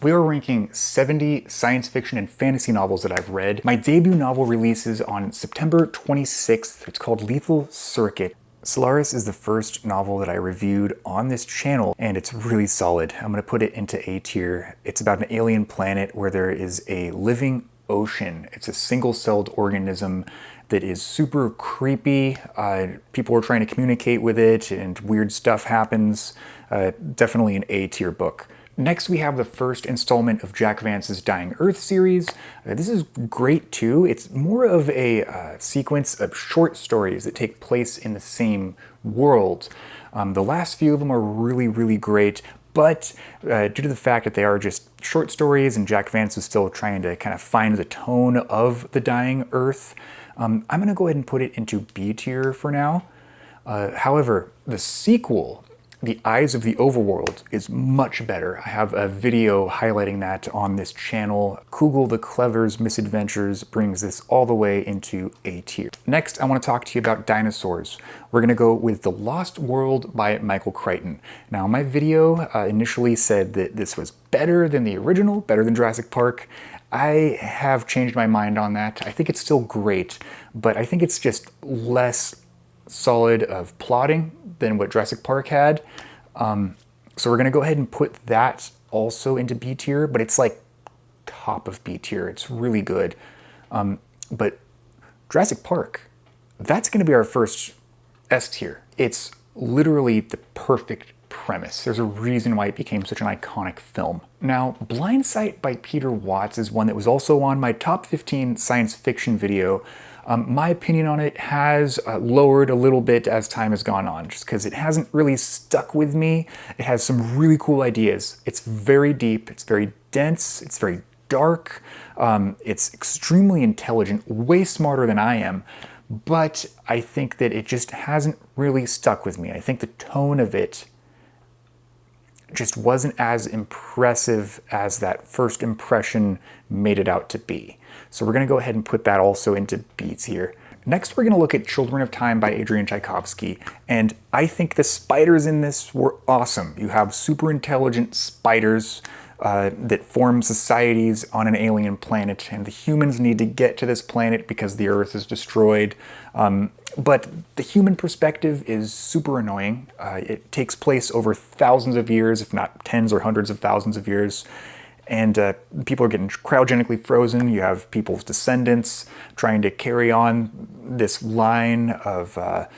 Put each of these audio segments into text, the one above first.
We are ranking 70 science fiction and fantasy novels that I've read. My debut novel releases on September 26th. It's called Lethal Circuit. Solaris is the first novel that I reviewed on this channel, and it's really solid. I'm going to put it into A tier. It's about an alien planet where there is a living ocean. It's a single-celled organism that is super creepy. People are trying to communicate with it, and weird stuff happens. Definitely an A tier book. Next, we have the first installment of Jack Vance's Dying Earth series. This is great too. It's more of a sequence of short stories that take place in the same world. The last few of them are really, really great, but due to the fact that they are just short stories and Jack Vance is still trying to kind of find the tone of the Dying Earth, I'm going to go ahead and put it into B tier for now. However, the sequel, The Eyes of the Overworld, is much better. I have a video highlighting that on this channel. Kugel the Clever's Misadventures brings this all the way into A tier. Next, I want to talk to you about dinosaurs. We're going to go with The Lost World by Michael Crichton. Now, my video initially said that this was better than the original, better than Jurassic Park. I have changed my mind on that. I think it's still great, but I think it's just less solid of plotting than what Jurassic Park had. So we're gonna go ahead and put that also into B tier, but it's like top of B tier. It's really good. But Jurassic Park, that's gonna be our first S tier. It's literally the perfect premise. There's a reason why it became such an iconic film. Now, Blindsight by Peter Watts is one that was also on my top 15 science fiction video. My opinion on it has lowered a little bit as time has gone on, just because it hasn't really stuck with me. It has some really cool ideas. It's very deep, it's very dense, it's very dark, it's extremely intelligent, way smarter than I am, but I think that it just hasn't really stuck with me. I think the tone of it just wasn't as impressive as that first impression made it out to be. So we're going to go ahead and put that also into B tier. Next, we're going to look at Children of Time by Adrian Tchaikovsky, and I think the spiders in this were awesome. You have super intelligent spiders that form societies on an alien planet, and the humans need to get to this planet because the Earth is destroyed. But the human perspective is super annoying. It takes place over thousands of years, if not tens or hundreds of thousands of years. And people are getting cryogenically frozen. You have people's descendants trying to carry on this line of, I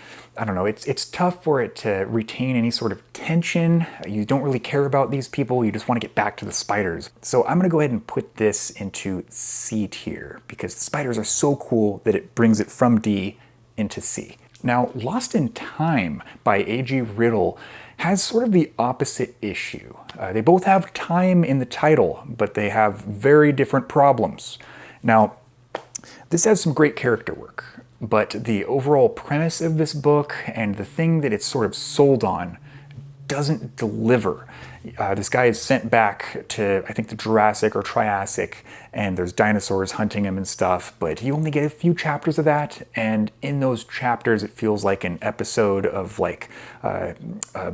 don't know, it's tough for it to retain any sort of tension. You don't really care about these people. You just want to get back to the spiders. So I'm going to go ahead and put this into C tier because the spiders are so cool that it brings it from D into C. Now, Lost in Time by A.G. Riddle has sort of the opposite issue. They both have time in the title, but they have very different problems. Now, this has some great character work, but the overall premise of this book and the thing that it's sort of sold on doesn't deliver. This guy is sent back to, I think, the Jurassic or Triassic, and there's dinosaurs hunting him and stuff, but you only get a few chapters of that, and in those chapters it feels like an episode of like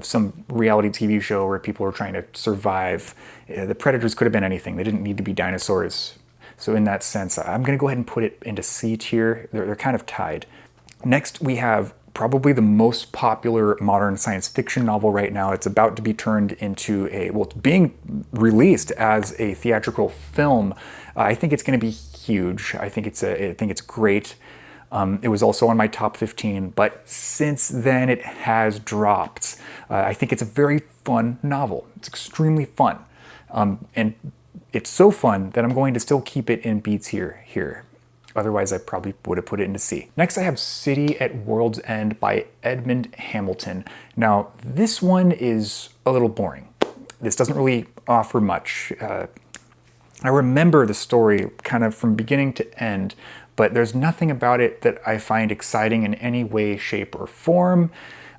some reality TV show where people are trying to survive. The predators could have been anything. They didn't need to be dinosaurs. So in that sense, I'm going to go ahead and put it into C tier. They're kind of tied. Next, we have probably the most popular modern science fiction novel right now. It's about to be turned into it's being released as a theatrical film. I think it's going to be huge. I think it's great. It was also on my top 15, but since then it has dropped. I think it's a very fun novel. It's extremely fun. And it's so fun that I'm going to still keep it in B tier here. Otherwise, I probably would have put it into C. Next, I have City at World's End by Edmond Hamilton. Now, this one is a little boring. This doesn't really offer much. I remember the story kind of from beginning to end, but there's nothing about it that I find exciting in any way, shape, or form.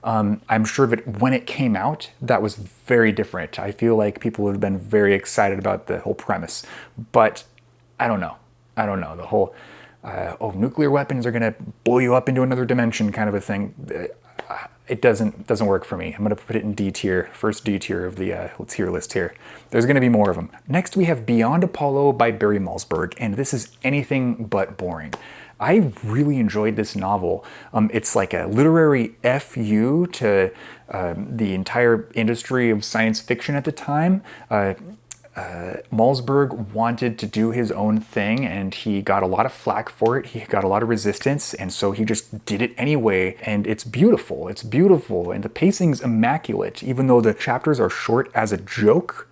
I'm sure that when it came out, that was very different. I feel like people would have been very excited about the whole premise, but I don't know. The whole, nuclear weapons are gonna blow you up into another dimension kind of a thing. it doesn't work for me. I'm going to put it in D tier, first D tier of the tier list here. There's going to be more of them. Next, we have Beyond Apollo by Barry Malzberg, and this is anything but boring. I really enjoyed this novel. It's like a literary FU to the entire industry of science fiction at the time. Malzberg wanted to do his own thing, and he got a lot of flack for it. He got a lot of resistance, and so he just did it anyway. And it's beautiful. It's beautiful, and the pacing's immaculate. Even though the chapters are short as a joke,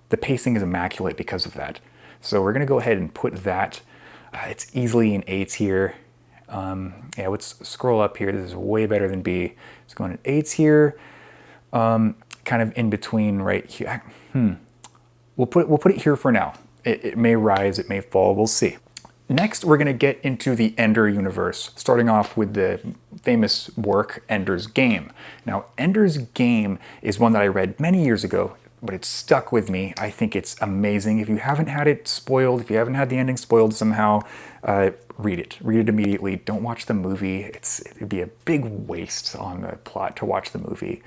the pacing is immaculate because of that. So we're gonna go ahead and put that. It's easily an A tier. Yeah, let's scroll up here. This is way better than B. It's going an A tier. Kind of in between right here. We'll put it here for now. It may rise, it may fall, we'll see. Next, we're gonna get into the Ender universe, starting off with the famous work, Ender's Game. Now, Ender's Game is one that I read many years ago, but it's stuck with me. I think it's amazing. If you haven't had it spoiled, if you haven't had the ending spoiled somehow, read it. Read it immediately. Don't watch the movie. It'd be a big waste on the plot to watch the movie.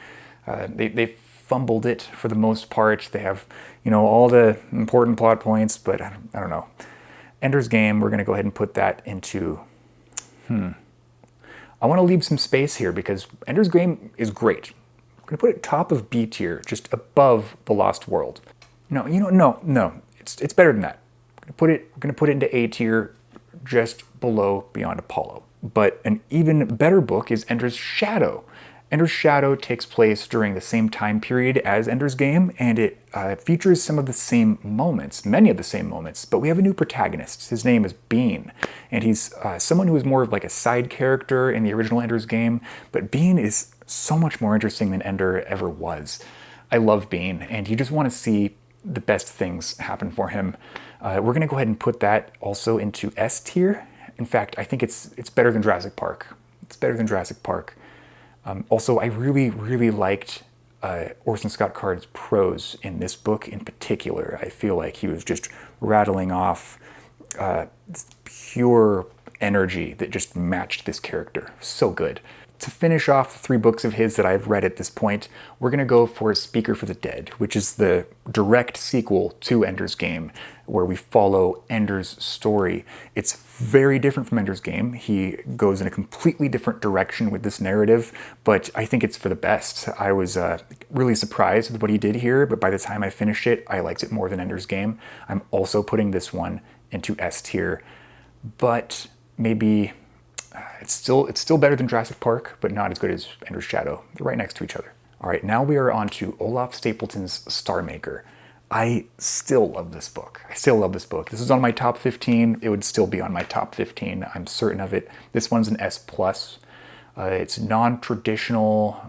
They fumbled it for the most part. They have, all the important plot points, but I don't know. Ender's Game, we're gonna go ahead and put that into, I wanna leave some space here because Ender's Game is great. I'm gonna put it top of B tier, just above The Lost World. No, it's better than that. We're gonna put it into A tier, just below Beyond Apollo. But an even better book is Ender's Shadow. Ender's Shadow takes place during the same time period as Ender's Game, and it features some of the same moments, many of the same moments, but we have a new protagonist. His name is Bean, and he's someone who is more of like a side character in the original Ender's Game, but Bean is so much more interesting than Ender ever was. I love Bean, and you just want to see the best things happen for him. We're going to go ahead and put that also into S tier. In fact, I think it's better than Jurassic Park. It's better than Jurassic Park. Also, I really, really liked Orson Scott Card's prose in this book in particular. I feel like he was just rattling off pure energy that just matched this character. So good. To finish off the 3 books of his that I've read at this point, we're going to go for Speaker for the Dead, which is the direct sequel to Ender's Game, where we follow Ender's story. It's very different from Ender's Game. He goes in a completely different direction with this narrative, but I think it's for the best. I was really surprised with what he did here, but by the time I finished it, I liked it more than Ender's Game. I'm also putting this one into S tier, but maybe... It's still better than Jurassic Park, but not as good as Ender's Shadow. They're right next to each other. All right, now we are on to Olaf Stapledon's Starmaker. I still love this book. This is on my top 15. It would still be on my top 15. I'm certain of it. This one's an S+. It's non-traditional.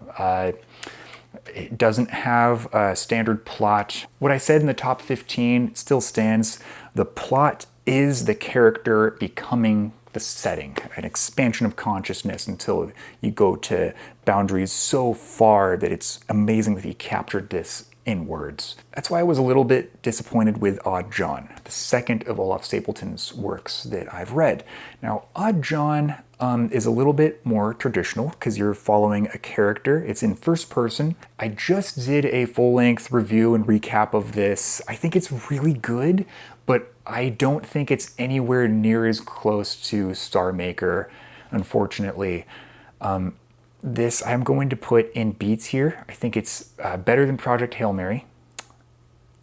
It doesn't have a standard plot. What I said in the top 15 still stands. The plot is the character becoming the setting, an expansion of consciousness until you go to boundaries so far that it's amazing that he captured this in words. That's why I was a little bit disappointed with Odd John, the second of Olaf Stapledon's works that I've read. Now, Odd John is a little bit more traditional because you're following a character. It's in first person. I just did a full-length review and recap of this. I think it's really good, but I don't think it's anywhere near as close to Starmaker, unfortunately. This I'm going to put in B tier. I think it's better than Project Hail Mary.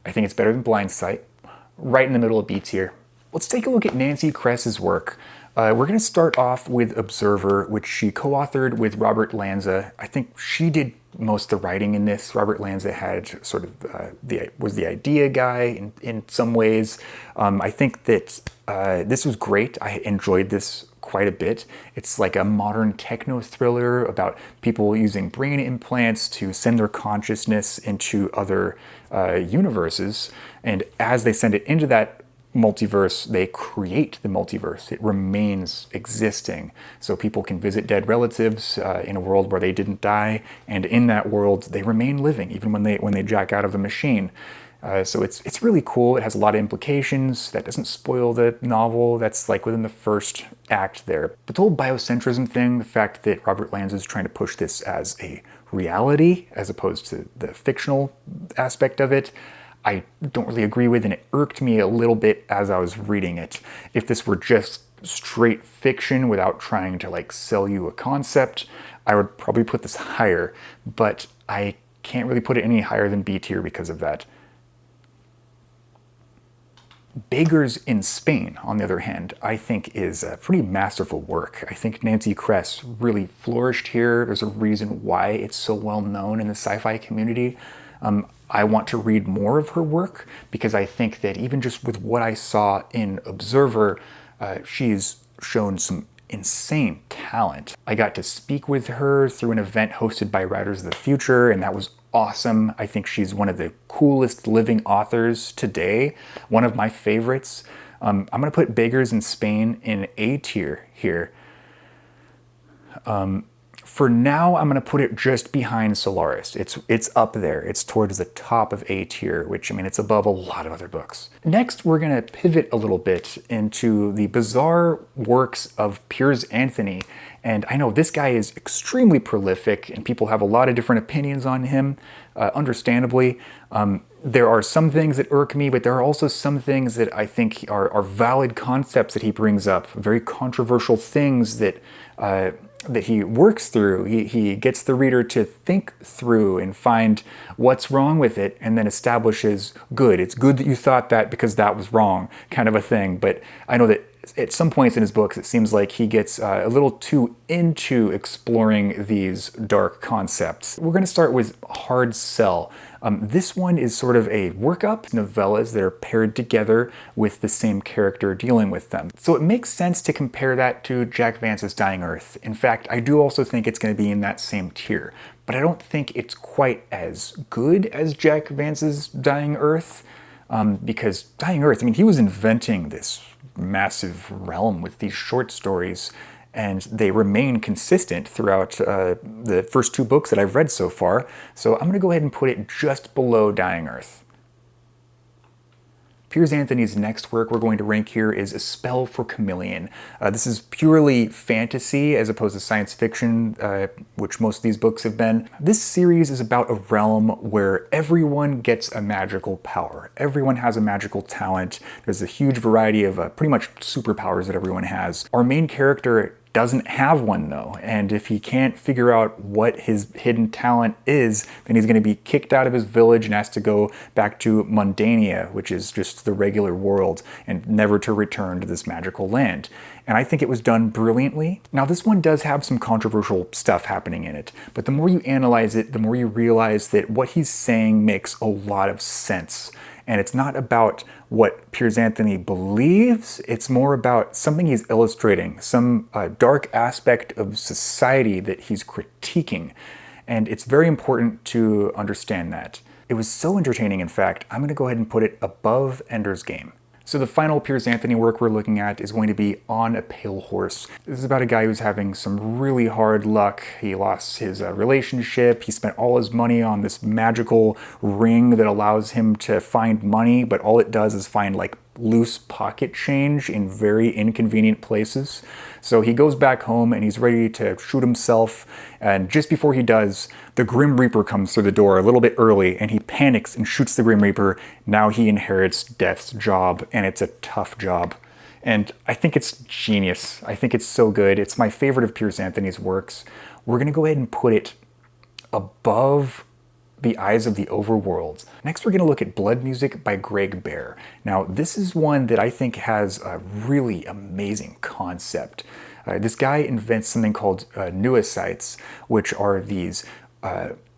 I think it's better than Blindsight. Right in the middle of B tier. Let's take a look at Nancy Kress's work. We're going to start off with Observer, which she co-authored with Robert Lanza. I think she did most of the writing in this. Robert Lanza had sort of was the idea guy in some ways. I think that this was great. I enjoyed this quite a bit. It's like a modern techno thriller about people using brain implants to send their consciousness into other universes, and as they send it into that multiverse, they create the multiverse. It remains existing. So people can visit dead relatives in a world where they didn't die, and in that world they remain living even when they jack out of the machine. So it's really cool. It has a lot of implications. That doesn't spoil the novel. That's like within the first act there. But the whole biocentrism thing, the fact that Robert Lanza is trying to push this as a reality as opposed to the fictional aspect of it, I don't really agree with, and it irked me a little bit as I was reading it. If this were just straight fiction without trying to like sell you a concept, I would probably put this higher, but I can't really put it any higher than B tier because of that. Beggars in Spain, on the other hand, I think is a pretty masterful work. I think Nancy Kress really flourished here. There's a reason why it's so well known in the sci-fi community. I want to read more of her work because I think that even just with what I saw in Observer, she's shown some insane talent. I got to speak with her through an event hosted by Writers of the Future, and that was awesome. I think she's one of the coolest living authors today, one of my favorites. I'm gonna put Beggars in Spain in A tier here. For now, I'm gonna put it just behind Solaris. It's up there. It's towards the top of A tier, which, I mean, it's above a lot of other books. Next, we're gonna pivot a little bit into the bizarre works of Piers Anthony. And I know this guy is extremely prolific and people have a lot of different opinions on him, understandably. There are some things that irk me, but there are also some things that I think are valid concepts that he brings up, very controversial things that he works through. He gets the reader to think through and find what's wrong with it, and then establishes good. It's good that you thought that because that was wrong, kind of a thing. But I know that at some points in his books, it seems like he gets a little too into exploring these dark concepts. We're going to start with Hard Sell. This one is sort of a workup, novellas that are paired together with the same character dealing with them. So it makes sense to compare that to Jack Vance's Dying Earth. In fact, I do also think it's going to be in that same tier, but I don't think it's quite as good as Jack Vance's Dying Earth, because Dying Earth, I mean, he was inventing this massive realm with these short stories, and they remain consistent throughout the first two books that I've read so far. So I'm going to go ahead and put it just below Dying Earth. Piers Anthony's next work we're going to rank here is A Spell for Chameleon. This is purely fantasy as opposed to science fiction, which most of these books have been. This series is about a realm where everyone gets a magical power. Everyone has a magical talent. There's a huge variety of pretty much superpowers that everyone has. Our main character doesn't have one though, and if he can't figure out what his hidden talent is, then he's going to be kicked out of his village and has to go back to Mundania, which is just the regular world, and never to return to this magical land. And I think it was done brilliantly. Now this one does have some controversial stuff happening in it, but the more you analyze it, the more you realize that what he's saying makes a lot of sense. And it's not about what Piers Anthony believes, it's more about something he's illustrating, some dark aspect of society that he's critiquing. And it's very important to understand that. It was so entertaining, in fact, I'm gonna go ahead and put it above Ender's Game. So the final Piers Anthony work we're looking at is going to be On a Pale Horse. This is about a guy who's having some really hard luck. He lost his relationship. He spent all his money on this magical ring that allows him to find money, but all it does is find like loose pocket change in very inconvenient places. So he goes back home and he's ready to shoot himself, and just before he does, the Grim Reaper comes through the door a little bit early and he panics and shoots the Grim Reaper. Now he inherits Death's job, and it's a tough job. And I think it's genius. I think it's so good. It's my favorite of Piers Anthony's works. We're gonna go ahead and put it above The Eyes of the Overworld. Next, we're going to look at Blood Music by Greg Bear. Now, this is one that I think has a really amazing concept. This guy invents something called noocytes, which are these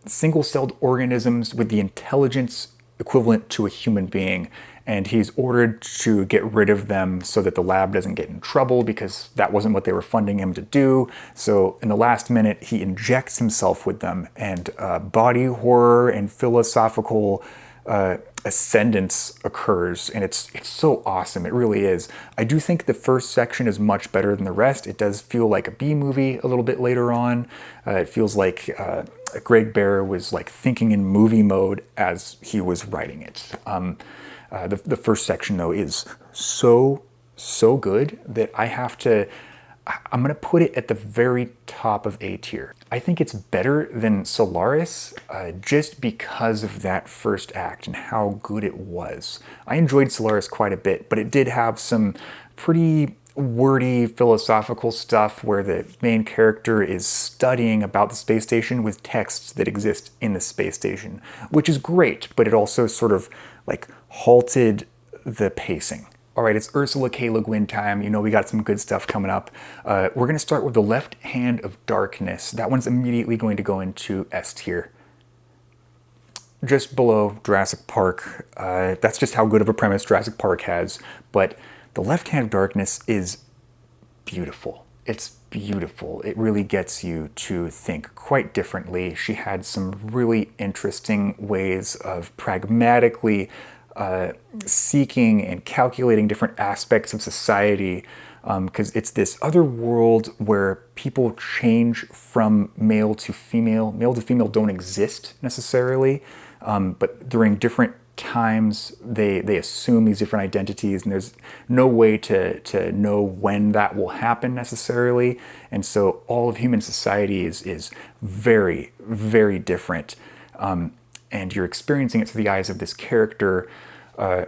single-celled organisms with the intelligence equivalent to a human being. And he's ordered to get rid of them so that the lab doesn't get in trouble, because that wasn't what they were funding him to do. So in the last minute, he injects himself with them, and body horror and philosophical ascendance occurs, and it's so awesome. It really is. I do think the first section is much better than the rest. It does feel like a B movie a little bit later on. It feels like Greg Bear was like thinking in movie mode as he was writing it. The first section though is so good that I'm going to put it at the very top of A tier. I think it's better than Solaris just because of that first act and how good it was. I enjoyed Solaris quite a bit, but it did have some pretty wordy philosophical stuff where the main character is studying about the space station with texts that exist in the space station, which is great, but it also sort of like halted the pacing. All right, it's Ursula K. Le Guin time. You know we got some good stuff coming up. We're going to start with The Left Hand of Darkness. That one's immediately going to go into S tier. Just below Jurassic Park. That's just how good of a premise Jurassic Park has. But The Left Hand of Darkness is beautiful. It's beautiful. It really gets you to think quite differently. She had some really interesting ways of pragmatically seeking and calculating different aspects of society, because it's this other world where people change from male to female. Male to female don't exist necessarily, but during different times they assume these different identities, and there's no way to know when that will happen necessarily. And so all of human society is very, very different. And you're experiencing it through the eyes of this character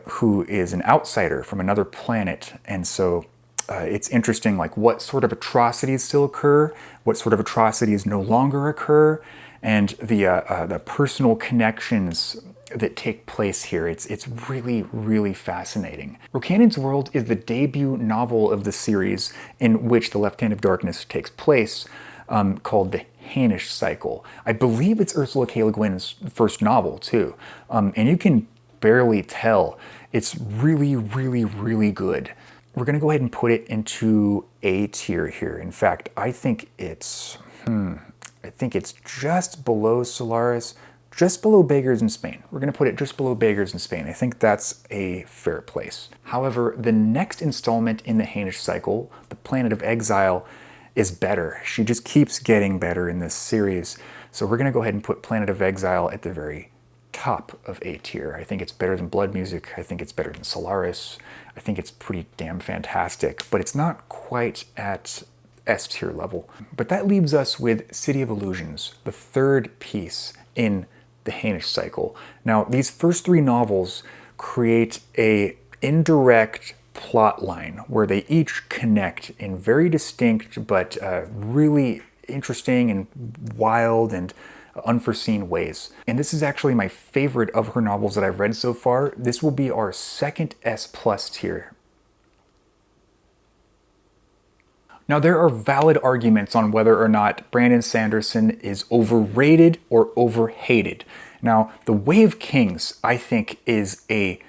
who is an outsider from another planet. And so it's interesting, like what sort of atrocities still occur, what sort of atrocities no longer occur, and the personal connections that take place here. It's really, really fascinating. Rocannon's World is the debut novel of the series in which The Left Hand of Darkness takes place, called The Hainish Cycle. I believe it's Ursula K. Le Guin's first novel too, and you can barely tell. It's really, really, really good. We're gonna go ahead and put it into A tier here. In fact, I think it's just below Solaris, just below Beggars in Spain. We're gonna put it just below Beggars in Spain. I think that's a fair place. However, the next installment in the Hainish Cycle, The Planet of Exile, is better. She just keeps getting better in this series. So we're gonna go ahead and put Planet of Exile at the very top of A tier. I think it's better than Blood Music. I think it's better than Solaris. I think it's pretty damn fantastic, but it's not quite at S tier level. But that leaves us with City of Illusions, the third piece in the Hainish Cycle. Now, these first three novels create a indirect plot line where they each connect in very distinct but really interesting and wild and unforeseen ways. And this is actually my favorite of her novels that I've read so far. This will be our second S+ tier. Now, there are valid arguments on whether or not Brandon Sanderson is overrated or overhated. Now, The Wave Kings, I think, is a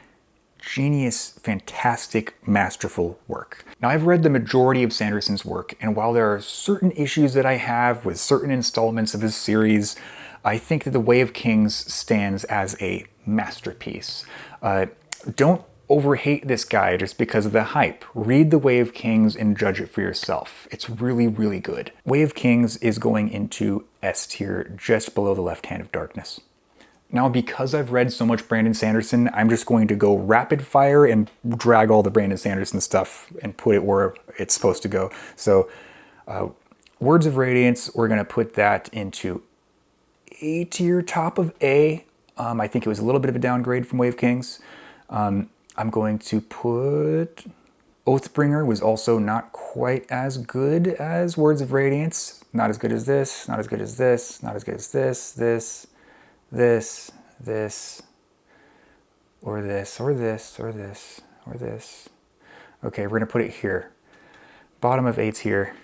genius, fantastic, masterful work. Now, I've read the majority of Sanderson's work, and while there are certain issues that I have with certain installments of his series, I think that The Way of Kings stands as a masterpiece. Don't overhate this guy just because of the hype. Read The Way of Kings and judge it for yourself. It's really, really good. Way of Kings is going into S tier, just below The Left Hand of Darkness. Now, because I've read so much Brandon Sanderson, I'm just going to go rapid fire and drag all the Brandon Sanderson stuff and put it where it's supposed to go. So, Words of Radiance, we're going to put that into A tier, top of A. I think it was a little bit of a downgrade from Way of Kings. I'm going to put Oathbringer was also not quite as good as Words of Radiance. Not as good as this, not as good as this, not as good as this, this, or this, or this, or this, or this. Okay, we're gonna put it here. Bottom of A tier.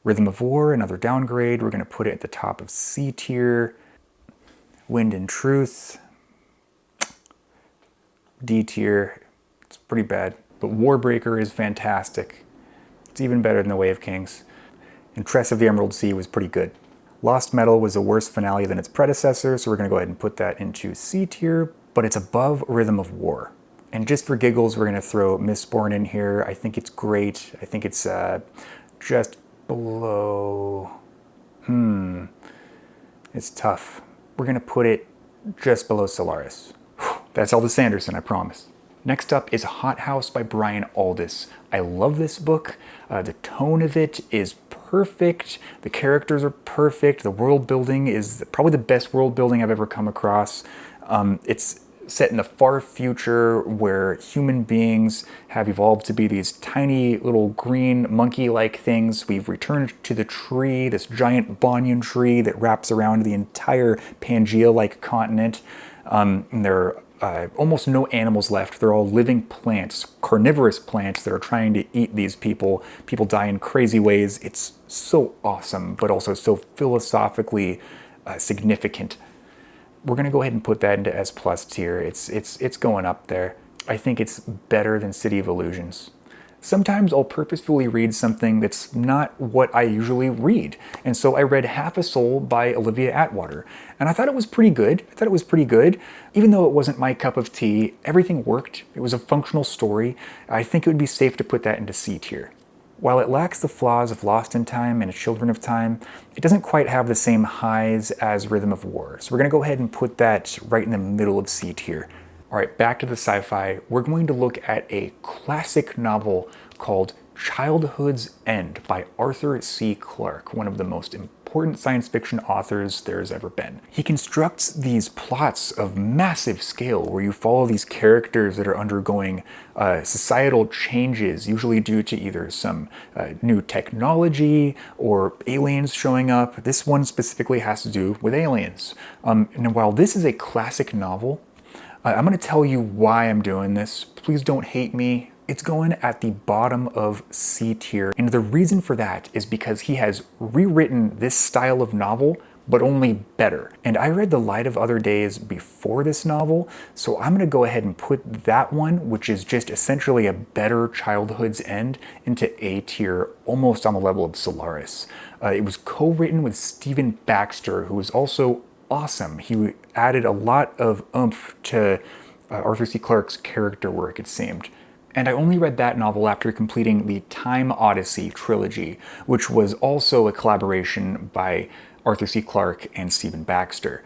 Rhythm of War, another downgrade. We're gonna put it at the top of C tier. Wind and Truth, D tier. It's pretty bad, but Warbreaker is fantastic. It's even better than The Way of Kings. And Kress of the Emerald Sea was pretty good. Lost Metal was a worse finale than its predecessor, so we're going to go ahead and put that into C tier, but it's above Rhythm of War. And just for giggles, we're gonna throw Mistborn in here. I think it's great. I think it's just below, it's tough. We're gonna put it just below Solaris. That's all the Sanderson, I promise. Next up is Hot House by Brian Aldiss. I love this book. The tone of it is perfect. The characters are perfect. The world building is probably the best world building I've ever come across. It's set in the far future where human beings have evolved to be these tiny little green monkey-like things. We've returned to the tree, this giant banyan tree that wraps around the entire Pangea-like continent. And there are almost no animals left. They're all living plants, carnivorous plants that are trying to eat these people. People die in crazy ways. It's so awesome, but also so philosophically significant. We're gonna go ahead and put that into S+ tier. It's going up there. I think it's better than City of Illusions. Sometimes I'll purposefully read something that's not what I usually read. And so I read Half a Soul by Olivia Atwater. And I thought it was pretty good. Even though it wasn't my cup of tea, everything worked. It was a functional story. I think it would be safe to put that into C tier. While it lacks the flaws of Lost in Time and Children of Time, it doesn't quite have the same highs as Rhythm of War. So we're gonna go ahead and put that right in the middle of C tier. All right, back to the sci-fi. We're going to look at a classic novel called Childhood's End by Arthur C. Clarke, one of the most important science fiction authors there's ever been. He constructs these plots of massive scale where you follow these characters that are undergoing societal changes, usually due to either some new technology or aliens showing up. This one specifically has to do with aliens. And while this is a classic novel, I'm going to tell you why I'm doing this. Please don't hate me. It's going at the bottom of C tier. And the reason for that is because he has rewritten this style of novel, but only better. And I read The Light of Other Days before this novel, so I'm gonna go ahead and put that one, which is just essentially a better Childhood's End, into A tier, almost on the level of Solaris. It was co-written with Stephen Baxter, who was also awesome. He added a lot of oomph to Arthur C. Clarke's character work, it seemed. And I only read that novel after completing the Time Odyssey trilogy, which was also a collaboration by Arthur C. Clarke and Stephen Baxter.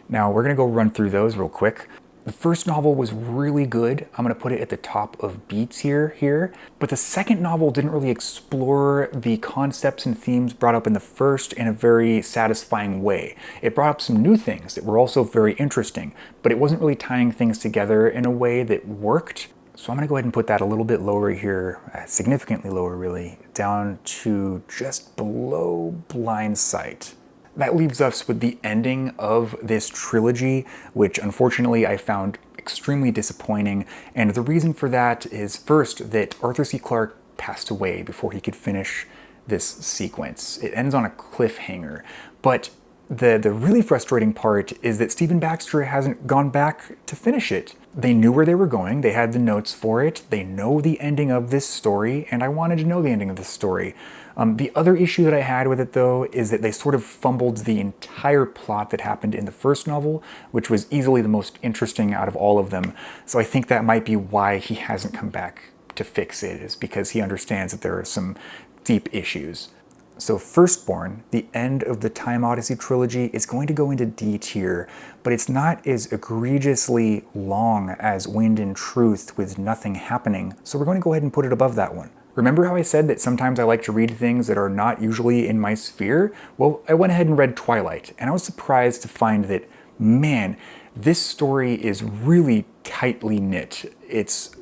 Now we're gonna go run through those real quick. The first novel was really good. I'm gonna put it at the top of B tier here. But the second novel didn't really explore the concepts and themes brought up in the first in a very satisfying way. It brought up some new things that were also very interesting, but it wasn't really tying things together in a way that worked. So I'm gonna go ahead and put that a little bit lower here, significantly lower really, down to just below Blindsight. That leaves us with the ending of this trilogy, which unfortunately I found extremely disappointing. And the reason for that is first that Arthur C. Clarke passed away before he could finish this sequence. It ends on a cliffhanger, but the really frustrating part is that Stephen Baxter hasn't gone back to finish it. They knew where they were going, they had the notes for it, they know the ending of this story, and I wanted to know the ending of this story. The other issue that I had with it though is that they sort of fumbled the entire plot that happened in the first novel, which was easily the most interesting out of all of them. So I think that might be why he hasn't come back to fix it, is because he understands that there are some deep issues. So Firstborn, the end of the Time Odyssey trilogy, is going to go into D tier, but it's not as egregiously long as Wind and Truth with nothing happening, so we're going to go ahead and put it above that one. Remember how I said that sometimes I like to read things that are not usually in my sphere? Well, I went ahead and read Twilight, and I was surprised to find that, man, this story is really tightly knit. It's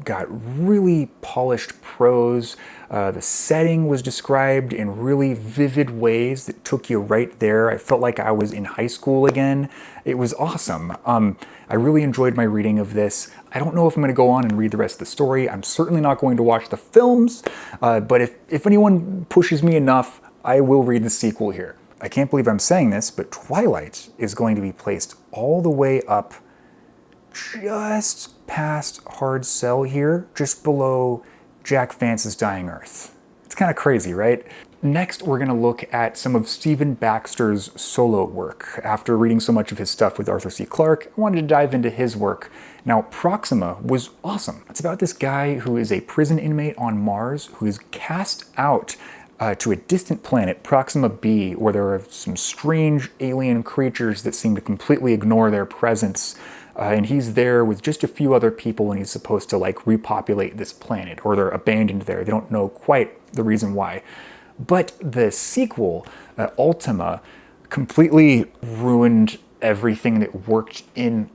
got really polished prose. The setting was described in really vivid ways that took you right there. I felt like I was in high school again. It was awesome. I really enjoyed my reading of this. I don't know if I'm going to go on and read the rest of the story. I'm certainly not going to watch the films, but if anyone pushes me enough, I will read the sequel here. I can't believe I'm saying this, but Twilight is going to be placed all the way up just past Hard Sell here, just below Jack Vance's Dying Earth. It's kind of crazy, right? Next, we're going to look at some of Stephen Baxter's solo work. After reading so much of his stuff with Arthur C. Clarke, I wanted to dive into his work. Now, Proxima was awesome. It's about this guy who is a prison inmate on Mars who is cast out to a distant planet, Proxima b, where there are some strange alien creatures that seem to completely ignore their presence. And he's there with just a few other people, and he's supposed to like repopulate this planet, or they're abandoned there. They don't know quite the reason why. But the sequel, Ultima, completely ruined everything that worked in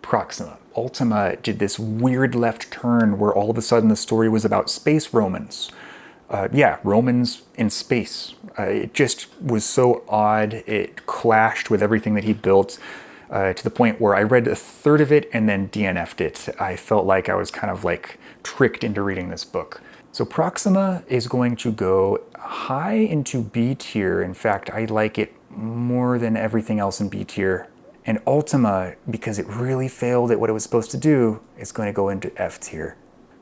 Proxima. Ultima did this weird left turn where all of a sudden the story was about space Romans. Yeah, Romans in space. It just was so odd. It clashed with everything that he built to the point where I read a third of it and then DNF'd it. I felt like I was kind of like tricked into reading this book. So Proxima is going to go high into B tier. In fact, I like it more than everything else in B tier. And Ultima, because it really failed at what it was supposed to do, is going to go into F tier.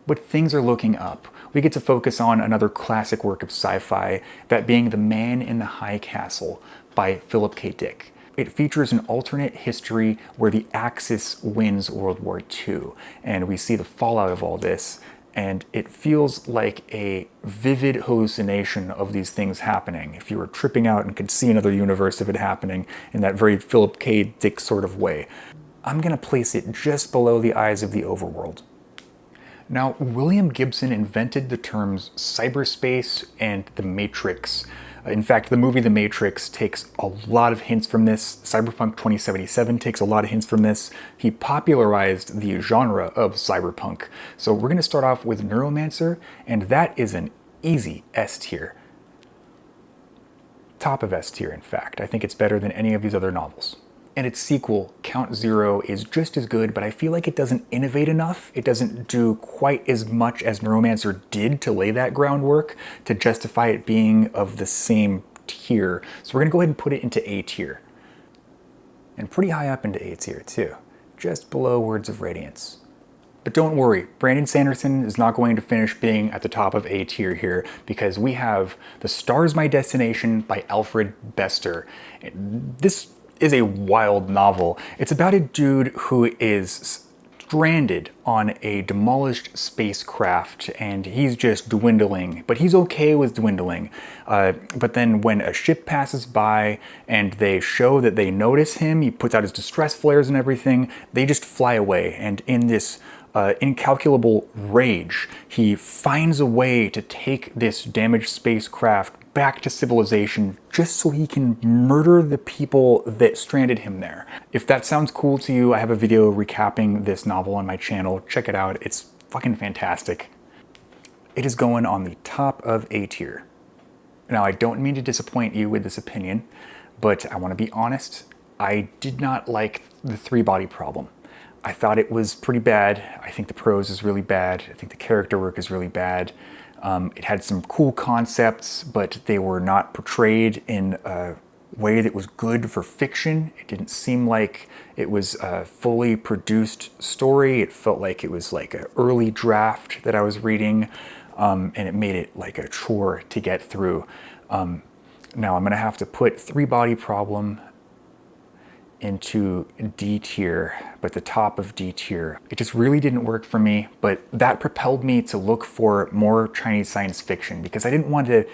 But things are looking up. We get to focus on another classic work of sci-fi, that being The Man in the High Castle by Philip K. Dick. It features an alternate history where the Axis wins World War II, and we see the fallout of all this, and it feels like a vivid hallucination of these things happening. If you were tripping out and could see another universe of it happening in that very Philip K. Dick sort of way. I'm gonna place it just below the eyes of the Overworld. Now, William Gibson invented the terms cyberspace and the Matrix. In fact, the movie The Matrix takes a lot of hints from this. Cyberpunk 2077 takes a lot of hints from this. He popularized the genre of cyberpunk. So we're going to start off with Neuromancer, and that is an easy S tier. Top of S tier, in fact. I think it's better than any of these other novels. And its sequel, Count Zero, is just as good, but I feel like it doesn't innovate enough. It doesn't do quite as much as Neuromancer did to lay that groundwork to justify it being of the same tier. So we're gonna go ahead and put it into A tier. And pretty high up into A tier too, just below Words of Radiance. But don't worry, Brandon Sanderson is not going to finish being at the top of A tier here, because we have The Star's My Destination by Alfred Bester. This is a wild novel. It's about a dude who is stranded on a demolished spacecraft, and he's just dwindling, but he's okay with dwindling. But then when a ship passes by and they show that they notice him, he puts out his distress flares and everything, they just fly away. And in this incalculable rage, he finds a way to take this damaged spacecraft back to civilization just so he can murder the people that stranded him there. If that sounds cool to you, I have a video recapping this novel on my channel. Check it out. It's fucking fantastic. It is going on the top of A tier. Now, I don't mean to disappoint you with this opinion, but I want to be honest. I did not like the three-body problem. I thought it was pretty bad. I think the prose is really bad. I think the character work is really bad. It had some cool concepts, but they were not portrayed in a way that was good for fiction. It didn't seem like it was a fully produced story. It felt like it was like an early draft that I was reading, and it made it like a chore to get through. Now I'm gonna have to put Three-Body Problem into D tier, but the top of D tier. It just really didn't work for me, but that propelled me to look for more Chinese science fiction, because I didn't want to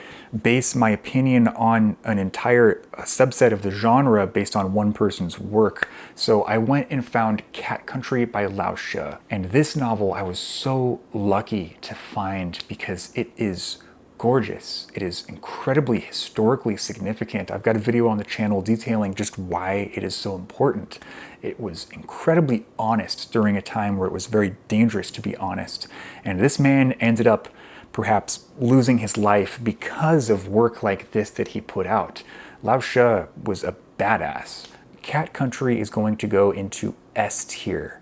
base my opinion on an entire subset of the genre based on one person's work. So I went and found Cat Country by Lao She. And this novel I was so lucky to find because it is gorgeous. It is incredibly historically significant. I've got a video on the channel detailing just why it is so important. It was incredibly honest during a time where it was very dangerous to be honest. And this man ended up perhaps losing his life because of work like this that he put out. Lao She was a badass. Cat Country is going to go into S tier,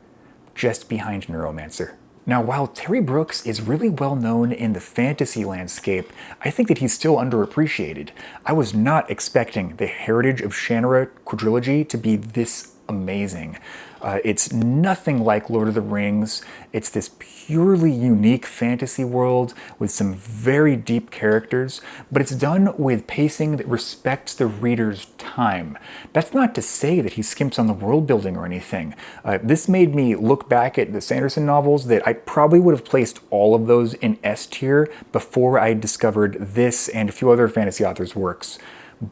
just behind Neuromancer. Now, while Terry Brooks is really well known in the fantasy landscape, I think that he's still underappreciated. I was not expecting the Heritage of Shannara quadrilogy to be this amazing. It's nothing like Lord of the Rings. It's this purely unique fantasy world with some very deep characters, but it's done with pacing that respects the reader's time. That's not to say that he skimps on the world building or anything. This made me look back at the Sanderson novels that I probably would have placed all of those in S tier before I discovered this and a few other fantasy authors' works.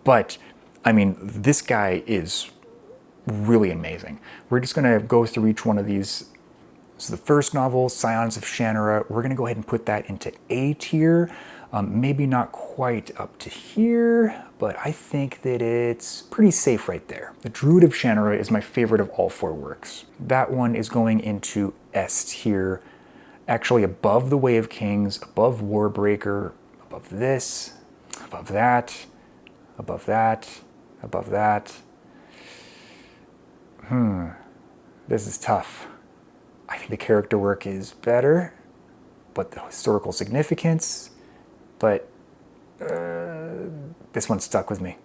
But, I mean, this guy is really amazing. We're just going to go through each one of these. So the first novel, Scions of Shannara, we're going to go ahead and put that into A tier. Maybe not quite up to here, but I think that it's pretty safe right there. The Druid of Shannara is my favorite of all 4 works. That one is going into S tier, actually above The Way of Kings, above Warbreaker, above this, above that, above that, above that. This is tough. I think the character work is better, but the historical significance, but this one stuck with me.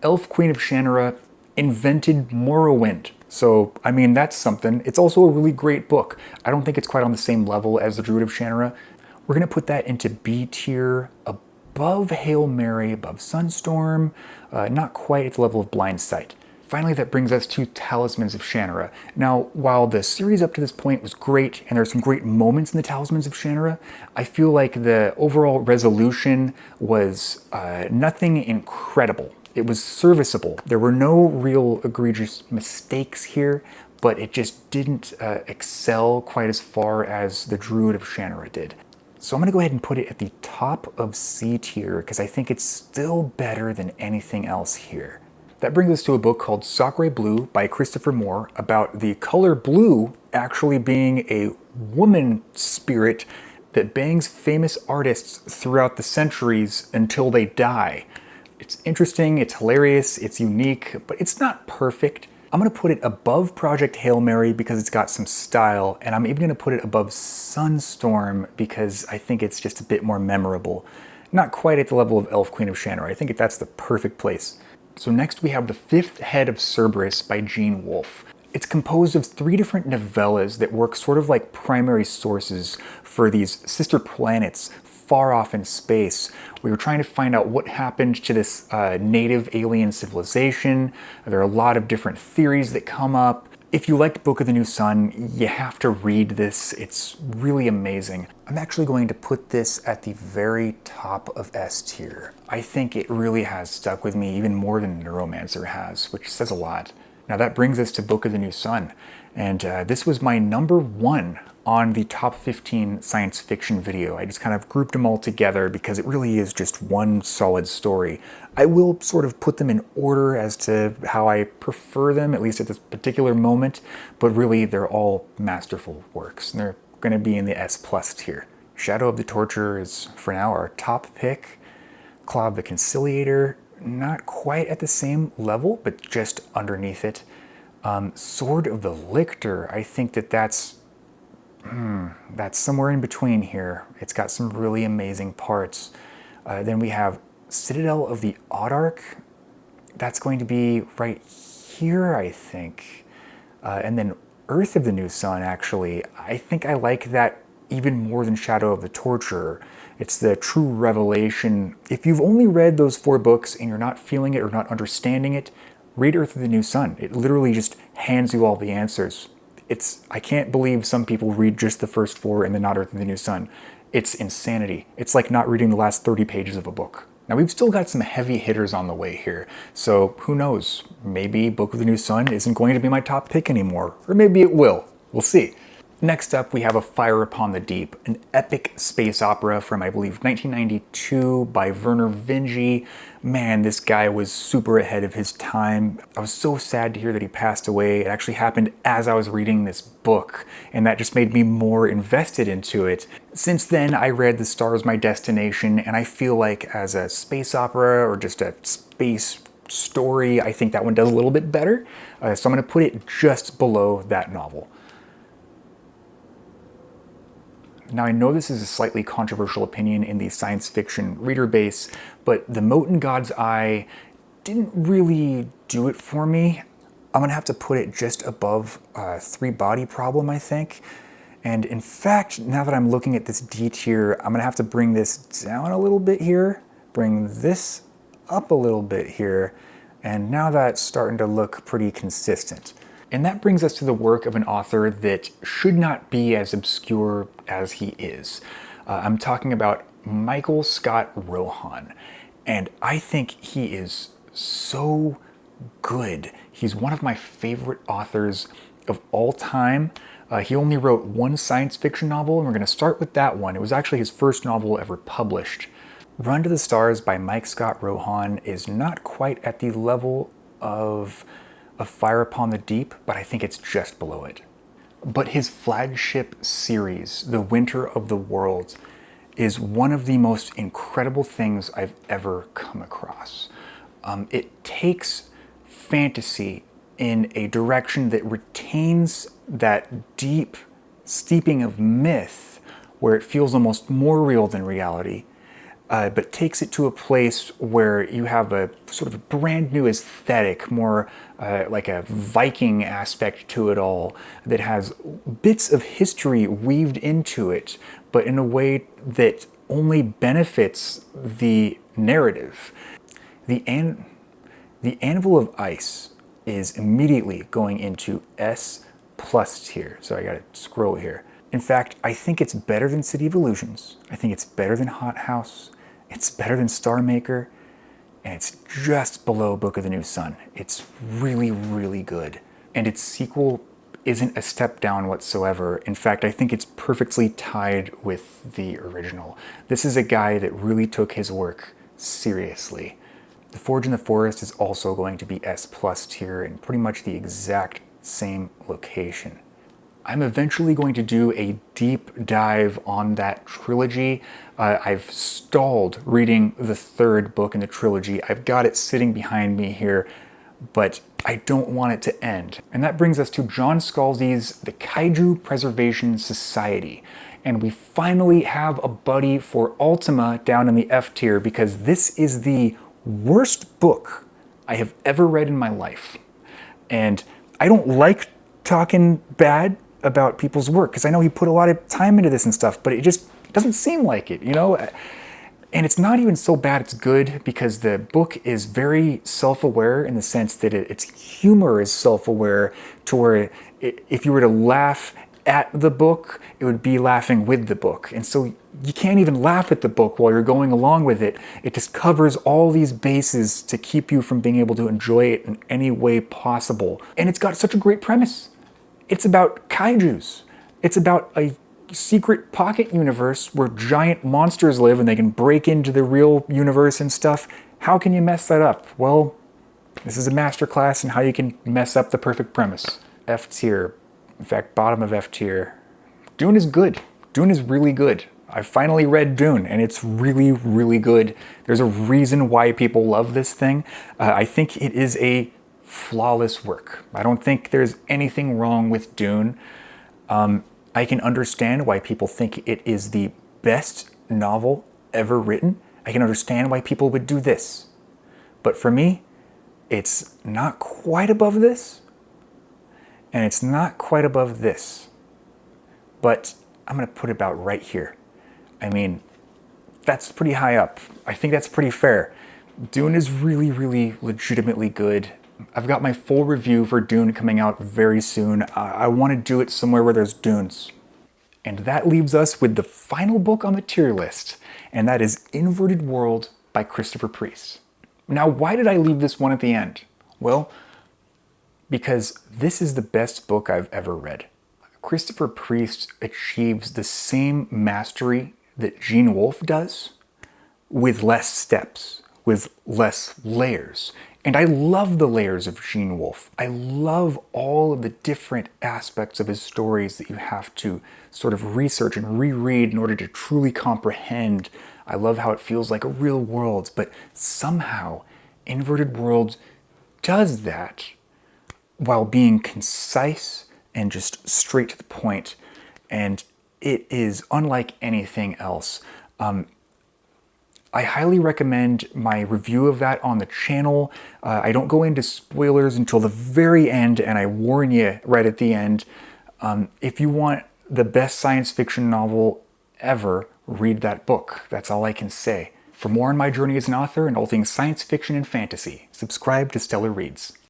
Elf Queen of Shannara invented Morrowind. So, I mean, that's something. It's also a really great book. I don't think it's quite on the same level as The Druid of Shannara. We're going to put that into B tier, above Hail Mary, above Sunstorm, not quite at the level of Blindsight. Finally, that brings us to Talismans of Shannara. Now, while the series up to this point was great, and there's some great moments in the Talismans of Shannara, I feel like the overall resolution was nothing incredible. It was serviceable. There were no real egregious mistakes here, but it just didn't excel quite as far as the Druid of Shannara did. So I'm going to go ahead and put it at the top of C tier, because I think it's still better than anything else here. That brings us to a book called Sacre Bleu by Christopher Moore, about the color blue actually being a woman spirit that bangs famous artists throughout the centuries until they die. It's interesting, it's hilarious, it's unique, but it's not perfect. I'm going to put it above Project Hail Mary because it's got some style, and I'm even going to put it above Sunstorm because I think it's just a bit more memorable. Not quite at the level of Elf Queen of Shannara. I think that's the perfect place. So next we have The Fifth Head of Cerberus by Gene Wolfe. It's composed of 3 different novellas that work sort of like primary sources for these sister planets far off in space. We were trying to find out what happened to this native alien civilization. There are a lot of different theories that come up. If you liked Book of the New Sun, you have to read this. It's really amazing. I'm actually going to put this at the very top of S tier. I think it really has stuck with me even more than Neuromancer has, which says a lot. Now that brings us to Book of the New Sun, and this was my number 1 on the top 15 science fiction video. I just kind of grouped them all together because it really is just one solid story. I will sort of put them in order as to how I prefer them, at least at this particular moment, but really they're all masterful works, and they're going to be in the S+ tier. Shadow of the Torturer is, for now, our top pick. Claw of the Conciliator, not quite at the same level, but just underneath it. Sword of the Lictor, I think that's somewhere in between here. It's got some really amazing parts. Then we have Citadel of the Audarch. That's going to be right here, I think. And then Earth of the New Sun, actually. I think I like that even more than Shadow of the Torturer. It's the true revelation. If you've only read those 4 books and you're not feeling it or not understanding it, read Earth of the New Sun. It literally just hands you all the answers. I can't believe some people read just the first 4 and then not Earth of the New Sun. It's insanity. It's like not reading the last 30 pages of a book. Now we've still got some heavy hitters on the way here, so who knows? Maybe Book of the New Sun isn't going to be my top pick anymore, or maybe it will. We'll see. Next up, we have A Fire Upon the Deep, an epic space opera from, I believe, 1992 by Vernor Vinge. Man, this guy was super ahead of his time. I was so sad to hear that he passed away. It actually happened as I was reading this book, and that just made me more invested into it. Since then, I read The Star Is My Destination, and I feel like as a space opera or just a space story, I think that one does a little bit better. So I'm going to put it just below that novel. Now, I know this is a slightly controversial opinion in the science fiction reader base, but The Mote in God's Eye didn't really do it for me. I'm gonna have to put it just above 3-body problem, I think. And in fact, now that I'm looking at this D tier, I'm gonna have to bring this down a little bit here, bring this up a little bit here, and now that's starting to look pretty consistent. And that brings us to the work of an author that should not be as obscure as he is. I'm talking about Michael Scott Rohan, and I think he is so good. He's one of my favorite authors of all time. He only wrote one science fiction novel, and we're going to start with that one. It was actually his first novel ever published. Run to the Stars by Mike Scott Rohan is not quite at the level of Fire Upon the Deep, but I think it's just below it. But his flagship series, The Winter of the Worlds, is one of the most incredible things I've ever come across. It takes fantasy in a direction that retains that deep steeping of myth where it feels almost more real than reality, but takes it to a place where you have a sort of brand new aesthetic, more like a Viking aspect to it all, that has bits of history weaved into it, but in a way that only benefits the narrative. The Anvil of Ice is immediately going into S+ tier, so I gotta scroll here. In fact, I think it's better than City of Illusions. I think it's better than Hot House. It's better than Starmaker, and it's just below Book of the New Sun. It's really, really good. And its sequel isn't a step down whatsoever. In fact, I think it's perfectly tied with the original. This is a guy that really took his work seriously. The Forge in the Forest is also going to be S+ tier in pretty much the exact same location. I'm eventually going to do a deep dive on that trilogy. I've stalled reading the 3rd book in the trilogy. I've got it sitting behind me here, but I don't want it to end. And that brings us to John Scalzi's The Kaiju Preservation Society. And we finally have a buddy for Ultima down in the F tier, because this is the worst book I have ever read in my life. And I don't like talking bad about people's work, because I know he put a lot of time into this and stuff, but it just doesn't seem like it, you know? And it's not even so bad it's good, because the book is very self-aware in the sense that its humor is self-aware, to where if you were to laugh at the book, it would be laughing with the book. And so you can't even laugh at the book while you're going along with it. It just covers all these bases to keep you from being able to enjoy it in any way possible. And it's got such a great premise. It's about kaijus. It's about a secret pocket universe where giant monsters live and they can break into the real universe and stuff. How can you mess that up? Well, this is a masterclass in how you can mess up the perfect premise. F tier. In fact, bottom of F tier. Dune is good. Dune is really good. I finally read Dune, and it's really, really good. There's a reason why people love this thing. I think it is a flawless work. I don't think there's anything wrong with Dune. I can understand why people think it is the best novel ever written. I can understand why people would do this. But for me, it's not quite above this, and it's not quite above this. But I'm going to put it about right here. I mean, that's pretty high up. I think that's pretty fair. Dune is really, really legitimately good. I've got my full review for Dune coming out very soon. I want to do it somewhere where there's dunes. And that leaves us with the final book on the tier list, and that is Inverted World by Christopher Priest. Now, why did I leave this one at the end? Well, because this is the best book I've ever read. Christopher Priest achieves the same mastery that Gene Wolfe does, with less steps, with less layers. And I love the layers of Gene Wolfe. I love all of the different aspects of his stories that you have to sort of research and reread in order to truly comprehend. I love how it feels like a real world, but somehow Inverted World does that while being concise and just straight to the point. And it is unlike anything else. I highly recommend my review of that on the channel. I don't go into spoilers until the very end, and I warn you right at the end. If you want the best science fiction novel ever, read that book. That's all I can say. For more on my journey as an author and all things science fiction and fantasy, subscribe to Stellar Reads.